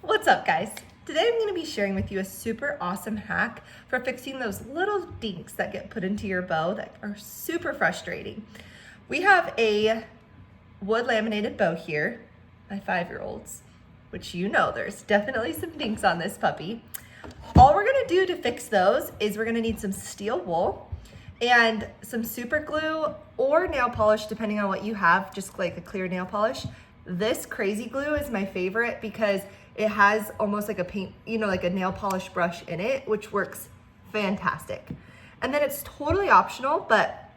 What's up, guys? Today I'm going to be sharing with you a super awesome hack for fixing those little dinks that get put into your bow that are super frustrating. We have a wood laminated bow here, my 5-year-old's, which you know there's definitely some dinks on this puppy. All we're going to do to fix those is we're going to need some steel wool and some super glue or nail polish, depending on what you have, just like a clear nail polish. This crazy glue is my favorite because it has almost like a paint, like a nail polish brush in it, which works fantastic. And then it's totally optional, but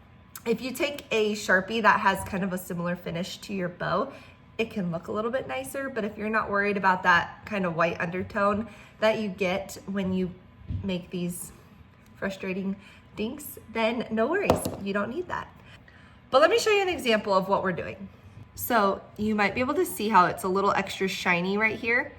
if you take a Sharpie that has kind of a similar finish to your bow, it can look a little bit nicer. But if you're not worried about that kind of white undertone that you get when you make these frustrating dinks, then no worries, you don't need that. But let me show you an example of what we're doing. So you might be able to see how it's a little extra shiny right here.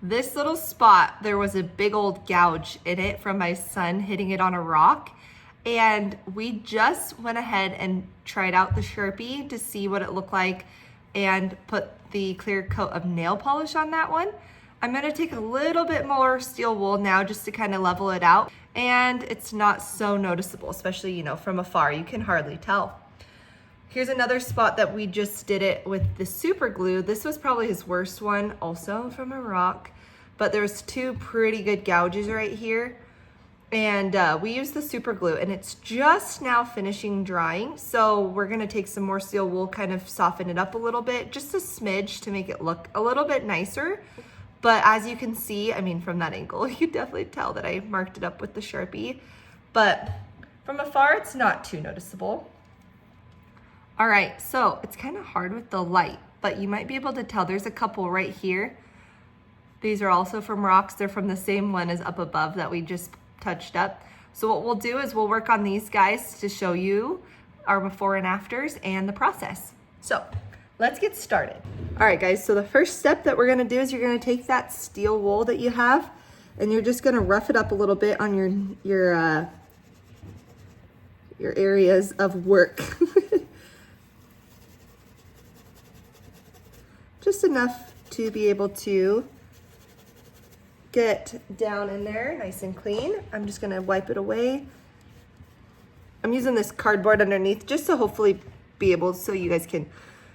This little spot, there was a big old gouge in it from my son hitting it on a rock. And we just went ahead and tried out the Sharpie to see what it looked like and put the clear coat of nail polish on that one. I'm gonna take a little bit more steel wool now just to kind of level it out. And it's not so noticeable, especially, from afar, you can hardly tell. Here's another spot that we just did it with the super glue. This was probably his worst one, also from a rock, but there's two pretty good gouges right here. And we used the super glue and it's just now finishing drying. So we're gonna take some more steel wool, kind of soften it up a little bit, just a smidge to make it look a little bit nicer. But as you can see, from that angle, you can definitely tell that I marked it up with the Sharpie, but from afar, it's not too noticeable. All right, so it's kind of hard with the light, but you might be able to tell there's a couple right here. These are also from rocks. They're from the same one as up above that we just touched up. So what we'll do is we'll work on these guys to show you our before and afters and the process. So let's get started. All right, guys, so the first step that we're gonna do is you're gonna take that steel wool that you have and you're just gonna rough it up a little bit on your areas of work. Just enough to be able to get down in there nice and clean. I'm just gonna wipe it away. I'm using this cardboard underneath just to hopefully be able so you guys can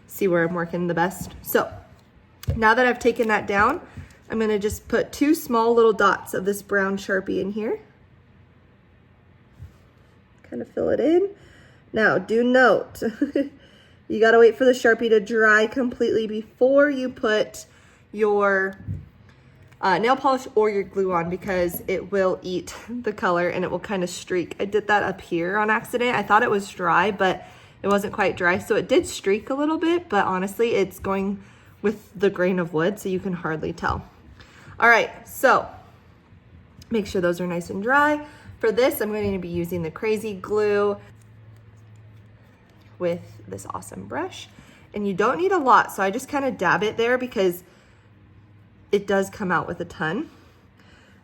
see where I'm working the best. So now that I've taken that down, I'm gonna just put 2 small little dots of this brown Sharpie in here. Kind of fill it in. Now do note, you gotta wait for the Sharpie to dry completely before you put your nail polish or your glue on because it will eat the color and it will kind of streak. I did that up here on accident. I thought it was dry, but it wasn't quite dry. So it did streak a little bit, but honestly, it's going with the grain of wood, so you can hardly tell. All right, so make sure those are nice and dry. For this, I'm going to be using the crazy glue with this awesome brush. And you don't need a lot, so I just kind of dab it there because it does come out with a ton.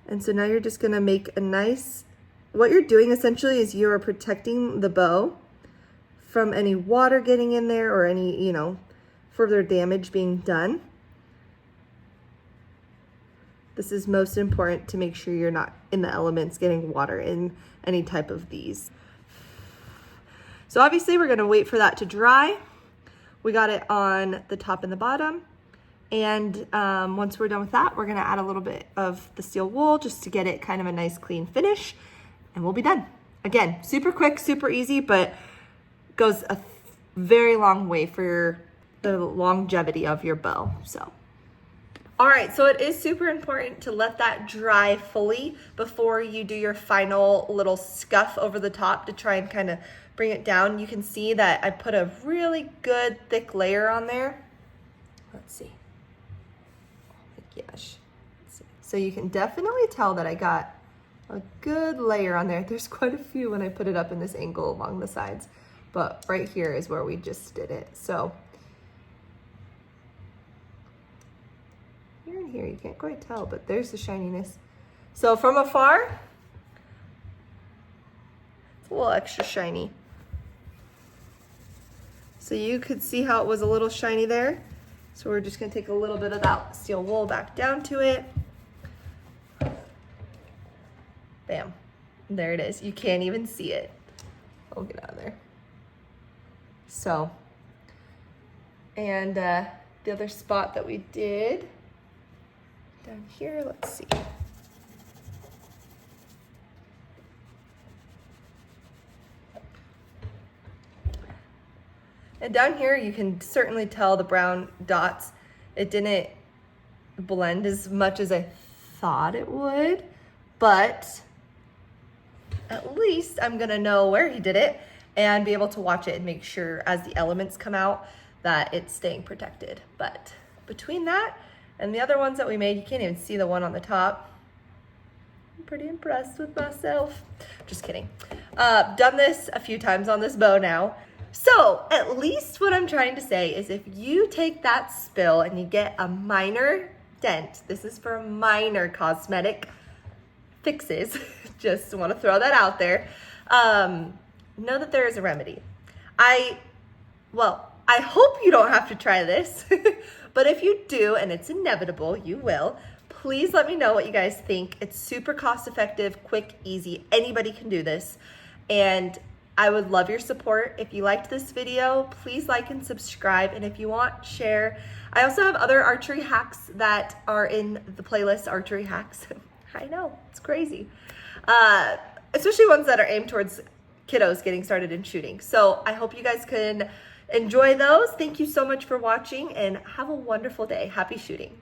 And so now you're just gonna make a nice, what you're doing essentially is you're protecting the bow from any water getting in there or any, further damage being done. This is most important to make sure you're not in the elements getting water in any type of these. So obviously we're gonna wait for that to dry. We got it on the top and the bottom. And once we're done with that, we're gonna add a little bit of the steel wool just to get it kind of a nice clean finish and we'll be done. Again, super quick, super easy, but goes a very long way for the longevity of your bow, so. All right, so it is super important to let that dry fully before you do your final little scuff over the top to try and kind of bring it down. You can see that I put a really good thick layer on there. Let's see. Oh my gosh. Let's see. So you can definitely tell that I got a good layer on there. There's quite a few when I put it up in this angle along the sides, but right here is where we just did it. So here and here, you can't quite tell, but there's the shininess. So from afar, it's a little extra shiny. So you could see how it was a little shiny there. So we're just gonna take a little bit of that steel wool back down to it. Bam, there it is. You can't even see it. I'll get out of there. So, and the other spot that we did down here, let's see. And down here, you can certainly tell the brown dots. It didn't blend as much as I thought it would, but at least I'm gonna know where he did it and be able to watch it and make sure as the elements come out that it's staying protected. But between that and the other ones that we made, you can't even see the one on the top. I'm pretty impressed with myself. Just kidding. Done this a few times on this bow now. So at least what I'm trying to say is if you take that spill and you get a minor dent, this is for minor cosmetic fixes, just want to throw that out there, know that there is a remedy. I hope you don't have to try this, but if you do, and it's inevitable, you will, please let me know what you guys think. It's super cost effective, quick, easy. Anybody can do this. And I would love your support. If you liked this video, please like and subscribe. And if you want, share. I also have other archery hacks that are in the playlist, Archery Hacks. I know, it's crazy. Especially ones that are aimed towards kiddos getting started in shooting. So I hope you guys can enjoy those. Thank you so much for watching and have a wonderful day. Happy shooting.